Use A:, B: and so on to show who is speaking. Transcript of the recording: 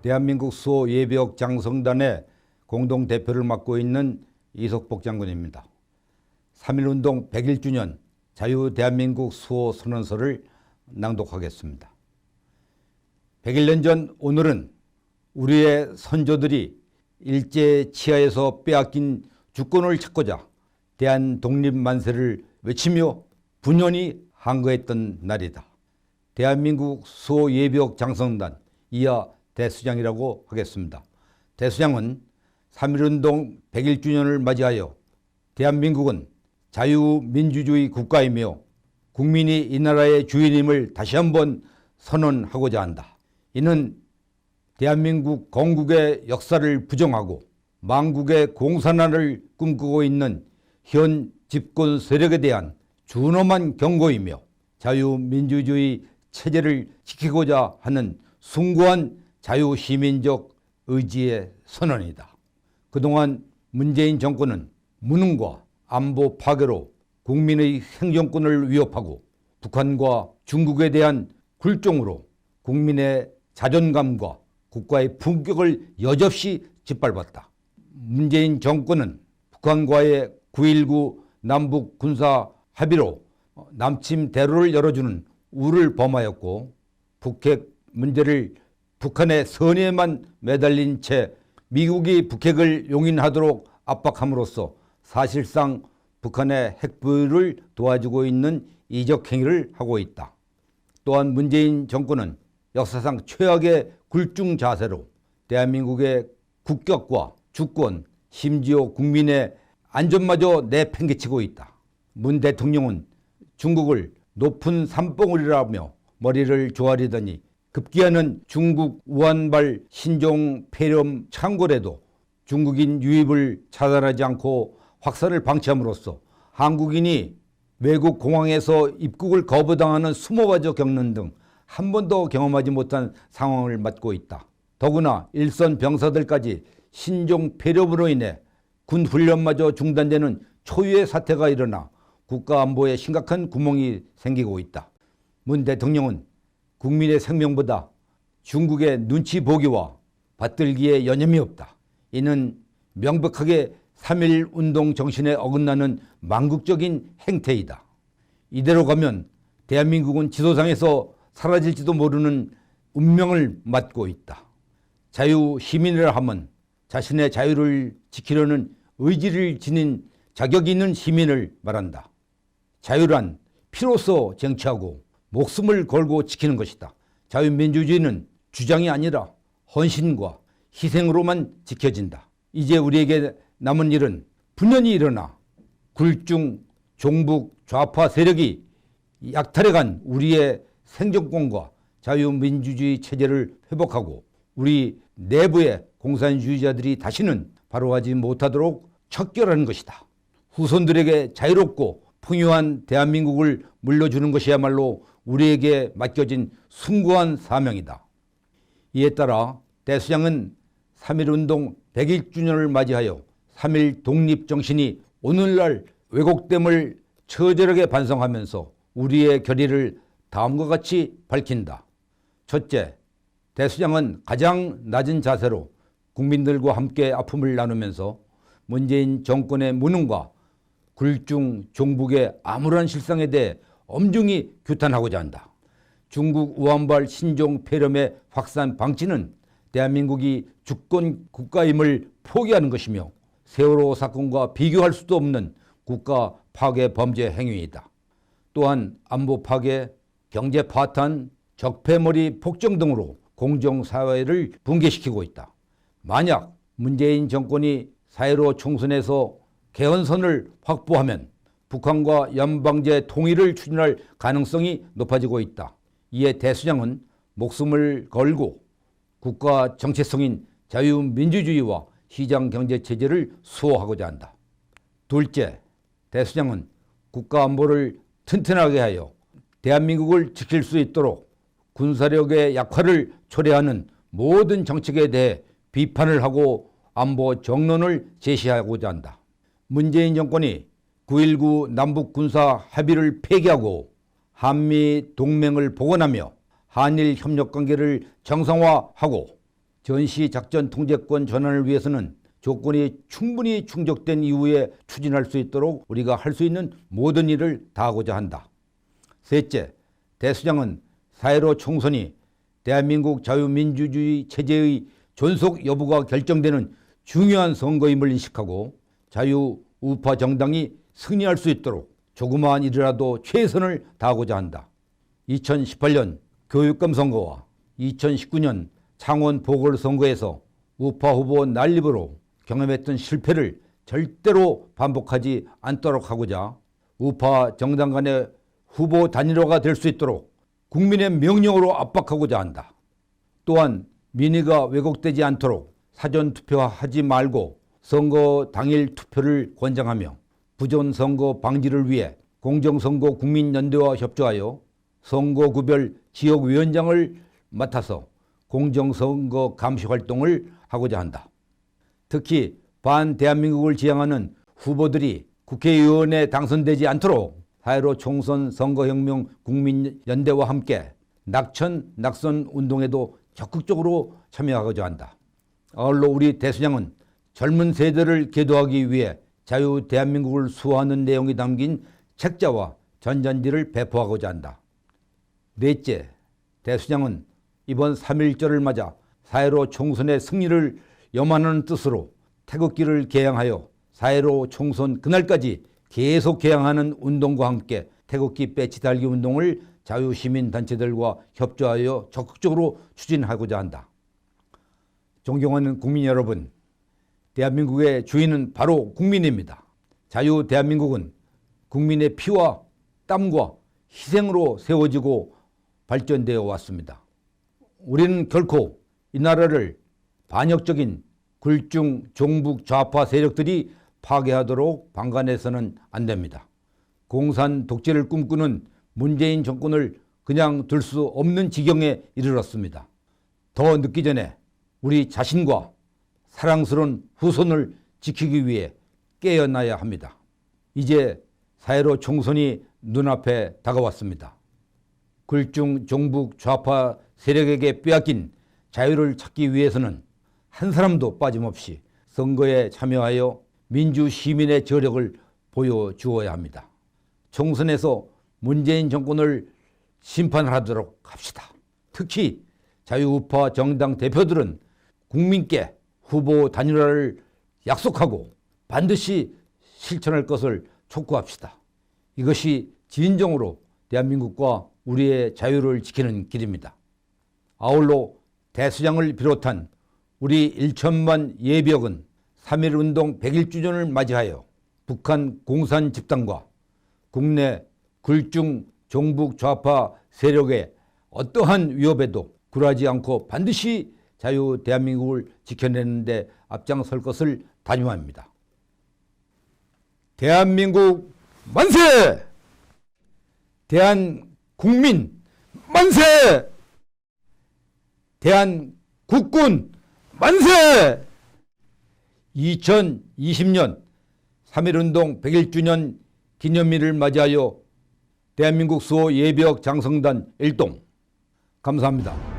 A: 대한민국 수호 예비역 장성단의 공동대표를 맡고 있는 이석복 장군입니다. 3.1운동 100일주년 자유대한민국 수호 선언서를 낭독하겠습니다. 100일 전 오늘은 우리의 선조들이 일제 치하에서 빼앗긴 주권을 찾고자 대한독립만세를 외치며 분연히 항거했던 날이다. 대한민국 수호 예비역 장성단 이하 대수장이라고 하겠습니다. 대수장은 3.1운동 100일주년을 맞이하여 대한민국은 자유민주주의 국가이며 국민이 이 나라의 주인임을 다시 한번 선언하고자 한다. 이는 대한민국 건국의 역사를 부정하고 망국의 공산화를 꿈꾸고 있는 현 집권 세력에 대한 준엄한 경고이며 자유민주주의 체제를 지키고자 하는 숭고한 자유시민적 의지의 선언이다. 그동안 문재인 정권은 무능과 안보 파괴로 국민의 생존권을 위협하고 북한과 중국에 대한 굴종으로 국민의 자존감과 국가의 품격을 여지없이 짓밟았다. 문재인 정권은 북한과의 9.19 남북 군사 합의로 남침 대로를 열어주는 우를 범하였고 북핵 문제를 북한의 선의에만 매달린 채 미국이 북핵을 용인하도록 압박함으로써 사실상 북한의 핵보유를 도와주고 있는 이적 행위를 하고 있다. 또한 문재인 정권은 역사상 최악의 굴중 자세로 대한민국의 국격과 주권, 심지어 국민의 안전마저 내팽개치고 있다. 문 대통령은 중국을 높은 산봉우리라며 머리를 조아리더니 급기야는 중국 우한발 신종 폐렴 창궐에도 중국인 유입을 차단하지 않고 확산을 방치함으로써 한국인이 외국 공항에서 입국을 거부당하는 수모마저 겪는 등 한 번도 경험하지 못한 상황을 맞고 있다. 더구나 일선 병사들까지 신종 폐렴으로 인해 군 훈련마저 중단되는 초유의 사태가 일어나 국가안보에 심각한 구멍이 생기고 있다. 문 대통령은 국민의 생명보다 중국의 눈치 보기와 받들기에 여념이 없다. 이는 명백하게 3.1운동 정신에 어긋나는 망국적인 행태이다. 이대로 가면 대한민국은 지도상에서 사라질지도 모르는 운명을 맞고 있다. 자유시민이라 하면 자신의 자유를 지키려는 의지를 지닌 자격이 있는 시민을 말한다. 자유란 피로써 쟁취하고 목숨을 걸고 지키는 것이다. 자유민주주의는 주장이 아니라 헌신과 희생으로만 지켜진다. 이제 우리에게 남은 일은 분연히 일어나 굴중 종북 좌파 세력이 약탈해간 우리의 생존권과 자유민주주의 체제를 회복하고 우리 내부의 공산주의자들이 다시는 바로하지 못하도록 척결하는 것이다. 후손들에게 자유롭고 풍요한 대한민국을 물려주는 것이야말로 우리에게 맡겨진 숭고한 사명이다. 이에 따라 대수장은 3.1운동 100일주년을 맞이하여 3.1 독립정신이 오늘날 왜곡됨을 처절하게 반성하면서 우리의 결의를 다음과 같이 밝힌다. 첫째, 대수장은 가장 낮은 자세로 국민들과 함께 아픔을 나누면서 문재인 정권의 무능과 굴중 종북의 암울한 실상에 대해 엄중히 규탄하고자 한다. 중국 우한발 신종 폐렴의 확산 방치는 대한민국이 주권 국가임을 포기하는 것이며 세월호 사건과 비교할 수도 없는 국가 파괴 범죄 행위이다. 또한 안보 파괴, 경제 파탄, 적폐머리 폭정 등으로 공정사회를 붕괴시키고 있다. 만약 문재인 정권이 4.15 총선에서 개헌선을 확보하면 북한과 연방제 통일을 추진할 가능성이 높아지고 있다. 이에 대수장은 목숨을 걸고 국가 정체성인 자유민주주의와 시장경제체제를 수호하고자 한다. 둘째, 대수장은 국가안보를 튼튼하게 하여 대한민국을 지킬 수 있도록 군사력의 약화를 초래하는 모든 정책에 대해 비판을 하고 안보 정론을 제시하고자 한다. 문재인 정권이 9.19 남북 군사 합의를 폐기하고 한미 동맹을 복원하며 한일 협력 관계를 정상화하고 전시 작전 통제권 전환을 위해서는 조건이 충분히 충족된 이후에 추진할 수 있도록 우리가 할 수 있는 모든 일을 다하고자 한다. 셋째, 대수장은 4.15 총선이 대한민국 자유민주주의 체제의 존속 여부가 결정되는 중요한 선거임을 인식하고 자유우파 정당이 승리할 수 있도록 조그마한 일이라도 최선을 다하고자 한다. 2018년 교육감 선거와 2019년 창원 보궐선거에서 우파 후보 난립으로 경험했던 실패를 절대로 반복하지 않도록 하고자 우파 정당 간의 후보 단일화가 될 수 있도록 국민의 명령으로 압박하고자 한다. 또한 민의가 왜곡되지 않도록 사전투표하지 말고 선거 당일 투표를 권장하며 부정선거 방지를 위해 공정선거 국민연대와 협조하여 선거구별 지역위원장을 맡아서 공정선거 감시 활동을 하고자 한다. 특히 반대한민국을 지향하는 후보들이 국회의원에 당선되지 않도록 4.15 총선 선거혁명 국민연대와 함께 낙천, 낙선 운동에도 적극적으로 참여하고자 한다. 아울러 우리 대수장은 젊은 세대를 계도하기 위해 자유 대한민국을 수호하는 내용이 담긴 책자와 전단지를 배포하고자 한다. 넷째, 대수장은 이번 3.1절을 맞아 4.15 총선의 승리를 염원하는 뜻으로 태극기를 개양하여 4.15 총선 그날까지 계속 개양하는 운동과 함께 태극기 배치 달기 운동을 자유시민단체들과 협조하여 적극적으로 추진하고자 한다. 존경하는 국민 여러분, 대한민국의 주인은 바로 국민입니다. 자유 대한민국은 국민의 피와 땀과 희생으로 세워지고 발전되어 왔습니다. 우리는 결코 이 나라를 반역적인 굴중 종북 좌파 세력들이 파괴하도록 방관해서는 안 됩니다. 공산 독재를 꿈꾸는 문재인 정권을 그냥 둘 수 없는 지경에 이르렀습니다. 더 늦기 전에 우리 자신과 사랑스러운 후손을 지키기 위해 깨어나야 합니다. 이제 4.15 총선이 눈앞에 다가왔습니다. 굴중 종북 좌파 세력에게 빼앗긴 자유를 찾기 위해서는 한 사람도 빠짐없이 선거에 참여하여 민주 시민의 저력을 보여주어야 합니다. 총선에서 문재인 정권을 심판하도록 합시다. 특히 자유우파 정당 대표들은 국민께 후보 단일화를 약속하고 반드시 실천할 것을 촉구합시다. 이것이 진정으로 대한민국과 우리의 자유를 지키는 길입니다. 아울러 대수장을 비롯한 우리 1천만 예비역은 3.1운동 100일주년을 맞이하여 북한 공산 집단과 국내 굴중 종북 좌파 세력의 어떠한 위협에도 굴하지 않고 반드시 자유 대한민국을 지켜내는 데 앞장설 것을 다짐합니다. 대한민국 만세! 대한국민 만세! 대한국군 만세! 2020년 3.1운동 100일주년 기념일을 맞이하여 대한민국 수호 예비역 장성단 일동 감사합니다.